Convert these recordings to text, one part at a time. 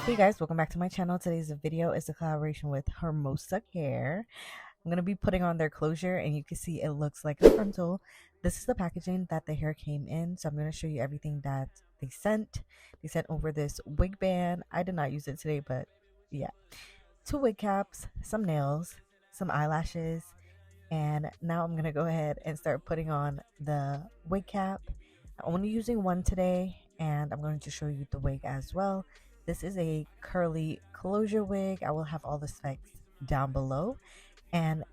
Hey guys, welcome back to my channel. Today's video is a collaboration with HERMOSA Hair. I'm going to be putting on their closure and you can see it looks like a frontal. This is the packaging that the hair came in. So I'm going to show you everything that they sent. They sent over this wig band. I did not use it today, but yeah. 2 wig caps, some nails, some eyelashes. And now I'm going to go ahead and start putting on the wig cap. I'm only using one today and I'm going to show you the wig as well. This is a curly closure wig. I will have all the specs down below. And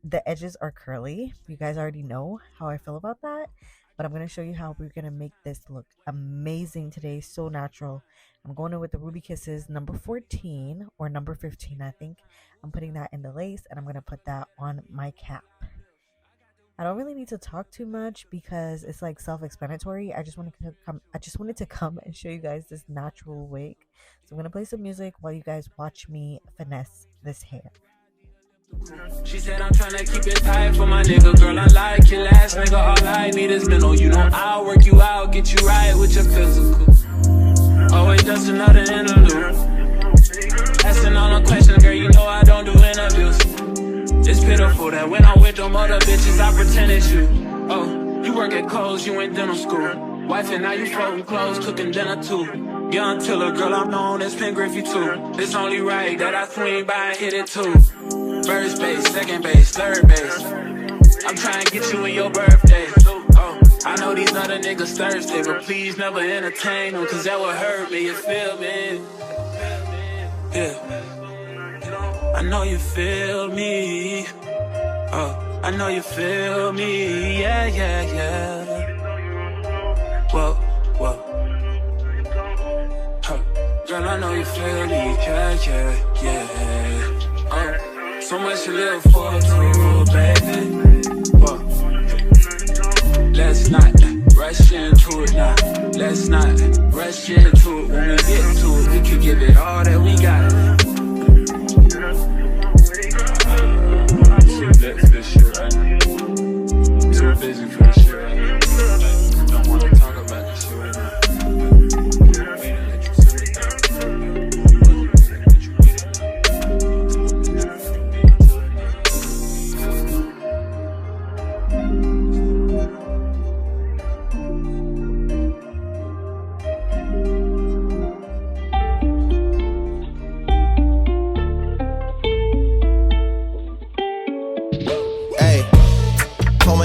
the edges are curly. You guys already know how I feel about that. But I'm going to show you how we're going to make this look amazing today. So natural. I'm going in with the Ruby Kisses number 14 or number 15, I think. I'm putting that in the lace and I'm going to put that on my cap. I don't really need to talk too much because it's like self-explanatory. I just wanted to come and show you guys this natural wig. So I'm gonna play some music while you guys watch me finesse this hair. She said I'm trying to keep it tight for my nigga. Girl, unlike your last nigga, all I need is mental. You know I'll work you out, get you right with your physical. Always just another interlude. Asking all the questions, girl, you know I don't do interviews. It's pitiful that when I'm with them other bitches, I pretend it's you. Oh, you work at Kohl's, you in dental school. Wife and now you folding clothes, cooking dinner too. Young Tiller, girl, I'm known as Pen Griffey too. It's only right that I swing by and hit it too. First base, second base, third base. I'm trying to get you in your birthday. Oh, I know these other niggas thirsty, but please never entertain them, cause that would hurt me, you feel me? Yeah. I know you feel me. Oh, I know you feel me. Yeah, yeah, yeah. Whoa, whoa. Huh. Girl, I know you feel me. Yeah, yeah, yeah. Oh, so much to live for, too, baby. Whoa. Let's not rush into it now. Let's not rush into it. When we get to it, we can give it all that we got. Too lit for this shit right now. Too busy for this shit right now. Don't wanna talk about this shit right now.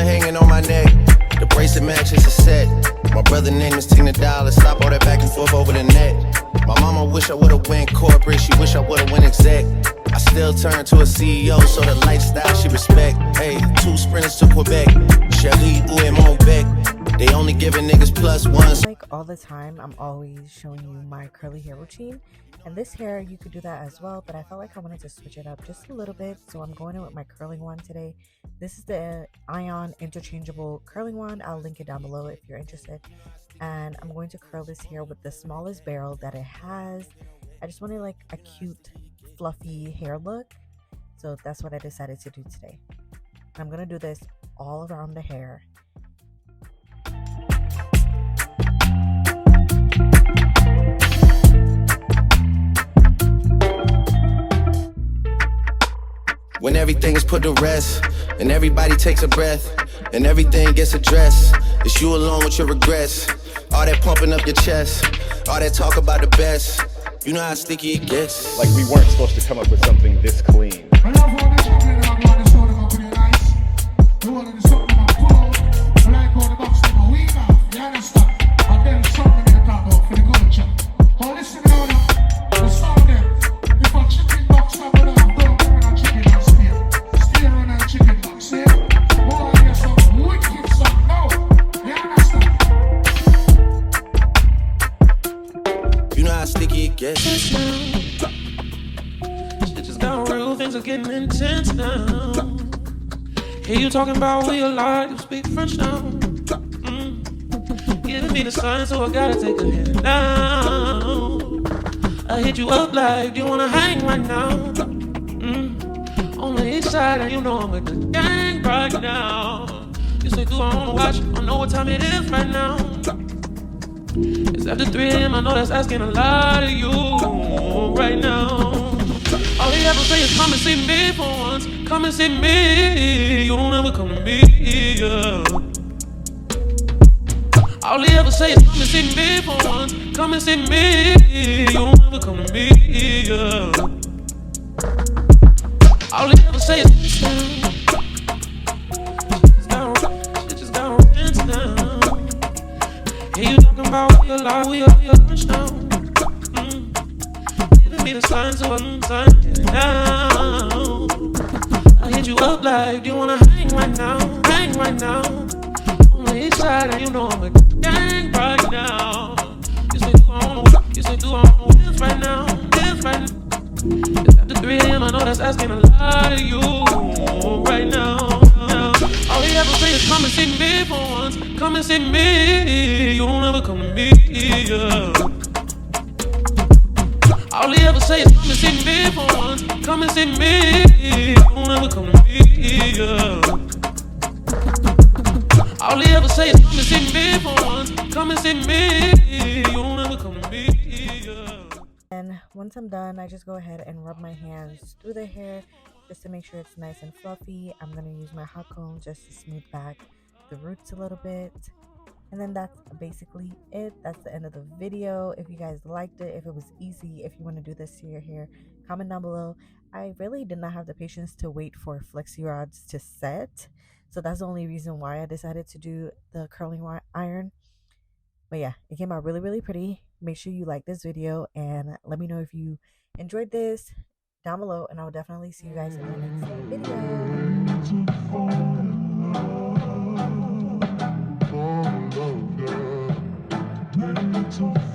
Hanging on my neck, the bracelet matches a set. My brother name is Tina Dollar. Stop all that back and forth over the net. My mama wish I would've went corporate. She wish I would've went exec. I still turn to a CEO, so the lifestyle she respect. Hey, 2 sprinters to Quebec. Cherie ou et mon bec. They only giving niggas +1s. Like all the time, I'm always showing you my curly hair routine. And this hair, you could do that as well, but I felt like I wanted to switch it up just a little bit. So I'm going in with my curling wand today. This is the Ion interchangeable curling wand. I'll link it down below if you're interested. And I'm going to curl this hair with the smallest barrel that it has. I just wanted like a cute, fluffy hair look. So that's what I decided to do today. I'm going to do this all around the hair. When everything is put to rest, and everybody takes a breath, and everything gets addressed, it's you alone with your regrets. All that pumping up your chest, all that talk about the best. You know how sticky it gets. Like we weren't supposed to come up with something this clean. Shit just got real, things are getting intense now. Hear you talking about we alive, you speak French now. Giving me the sign, so I gotta take a hit now. I hit you up like, do you wanna hang right now? On the east side, and you know I'm with the gang right now. You say, do I wanna watch? I know what time it is right now. It's after 3 a.m. I know that's asking a lot of you right now. All he ever say is come and see me for once. Come and see me. You don't ever come to me, yeah. All he ever say is come and see me for once. Come and see me. You don't ever come to me, yeah. All he ever say is just got hands down. Yeah, you talking about we alive, we are touchdown. Giving me the sign, so I'm signing now. I hit you up like, do you wanna hang right now? Hang right now. On the east side, and you know I'm a gang right now. You say do on the wheels right now, wheels right now. It's after 3 a.m. I know that's asking a lot of you right now. All he ever say is come and see me for once. Come and see me. You don't ever come to me, yeah. All he ever say is come and see me for once. Come and see me. You don't ever come to me, yeah. All he ever say is come and see me for once. Come and see me. You don't ever come to me, yeah. And once I'm done, I just go ahead and rub my hands through the hair just to make sure it's nice and fluffy. I'm going to use my hot comb just to smooth back the roots a little bit. And then that's basically it. That's the end of the video. If you guys liked it, if it was easy, if you want to do this to your hair, comment down below. I really did not have the patience to wait for flexi rods to set. So that's the only reason why I decided to do the curling iron. But yeah, it came out really, really pretty. Make sure you like this video and let me know if you enjoyed this down below, and I will definitely see you guys in my next video.